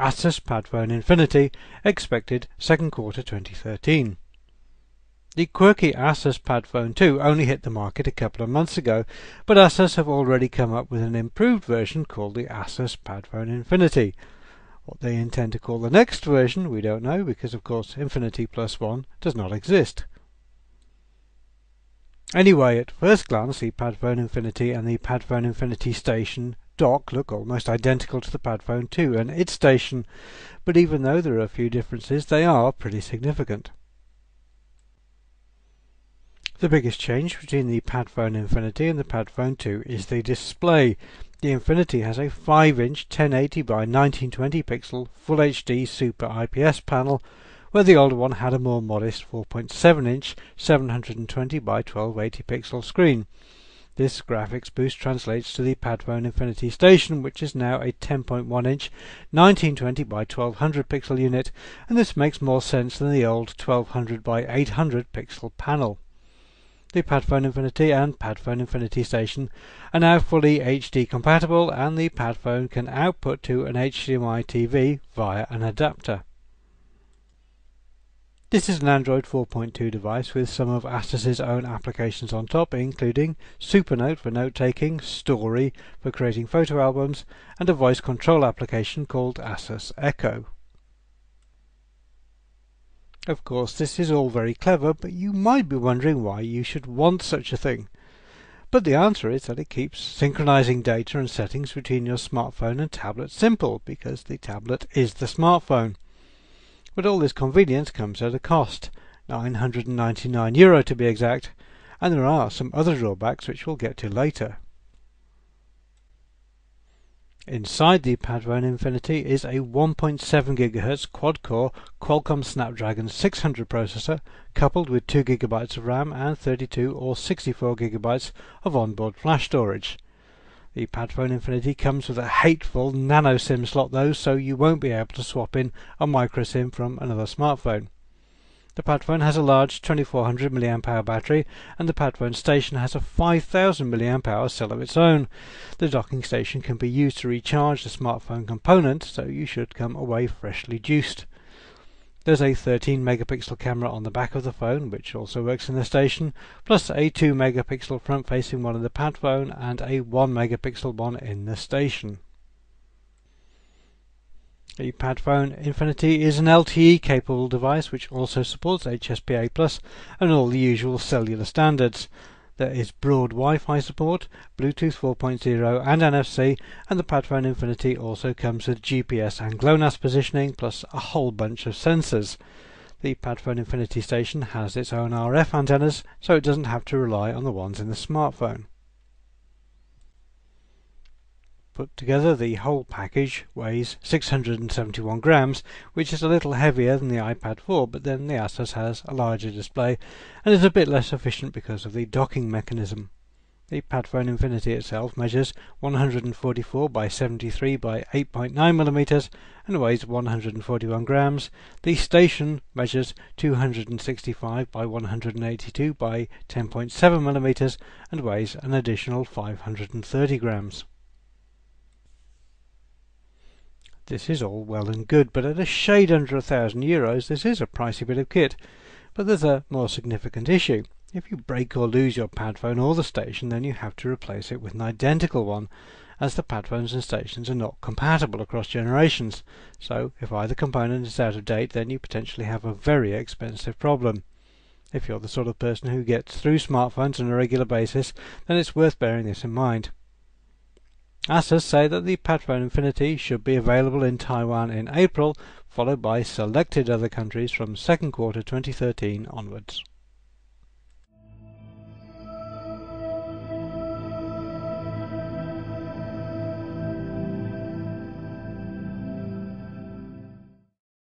ASUS PadFone Infinity, expected second quarter 2013. The quirky ASUS PadFone 2 only hit the market a couple of months ago, but ASUS have already come up with an improved version called the ASUS PadFone Infinity. What they intend to call the next version we don't know, because of course Infinity Plus 1 does not exist. Anyway, at first glance the PadFone Infinity and the PadFone Infinity Station dock look almost identical to the PadFone 2 and its station, but even though there are a few differences, they are pretty significant. The biggest change between the PadFone Infinity and the PadFone 2 is the display. The Infinity has a 5-inch 1080 by 1920 pixel Full HD Super IPS panel, where the older one had a more modest 4.7-inch 720 by 1280 pixel screen. This graphics boost translates to the PadFone Infinity Station, which is now a 10.1-inch 1920 by 1200 pixel unit, and this makes more sense than the old 1200 by 800 pixel panel. The PadFone Infinity and PadFone Infinity Station are now fully HD compatible, and the PadFone can output to an HDMI TV via an adapter. This is an Android 4.2 device with some of ASUS's own applications on top, including SuperNote for note-taking, Story for creating photo albums, and a voice control application called ASUS Echo. Of course, this is all very clever, but you might be wondering why you should want such a thing. But the answer is that it keeps synchronizing data and settings between your smartphone and tablet simple, because the tablet is the smartphone. But all this convenience comes at a cost, €999 to be exact, and there are some other drawbacks which we'll get to later. Inside the PadFone Infinity is a 1.7 GHz quad-core Qualcomm Snapdragon 600 processor, coupled with 2 GB of RAM and 32 or 64 GB of onboard flash storage. The PadFone Infinity comes with a hateful nano SIM slot though, so you won't be able to swap in a micro SIM from another smartphone. The PadFone has a large 2400 mAh battery, and the PadFone Station has a 5000 mAh cell of its own. The docking station can be used to recharge the smartphone component, so you should come away freshly juiced. There's a 13 megapixel camera on the back of the phone, which also works in the station, plus a 2 megapixel front-facing one in the PadFone and a 1 megapixel one in the station. The PadFone Infinity is an LTE-capable device which also supports HSPA+ and all the usual cellular standards. There is broad Wi-Fi support, Bluetooth 4.0 and NFC, and the PadFone Infinity also comes with GPS and GLONASS positioning, plus a whole bunch of sensors. The PadFone Infinity Station has its own RF antennas, so it doesn't have to rely on the ones in the smartphone. Put together, the whole package weighs 671 grams, which is a little heavier than the iPad 4, but then the ASUS has a larger display and is a bit less efficient because of the docking mechanism. The PadFone Infinity itself measures 144 by 73 by 8.9 mm and weighs 141 grams. The Station measures 265 by 182 by 10.7 mm and weighs an additional 530 grams. This is all well and good, but at a shade under €1,000 this is a pricey bit of kit. But there's a more significant issue. If you break or lose your PadFone or the Station, then you have to replace it with an identical one, as the PadPhones and Stations are not compatible across generations. So if either component is out of date, then you potentially have a very expensive problem. If you're the sort of person who gets through smartphones on a regular basis, then it's worth bearing this in mind. ASUS say that the PadFone Infinity should be available in Taiwan in April, followed by selected other countries from second quarter 2013 onwards.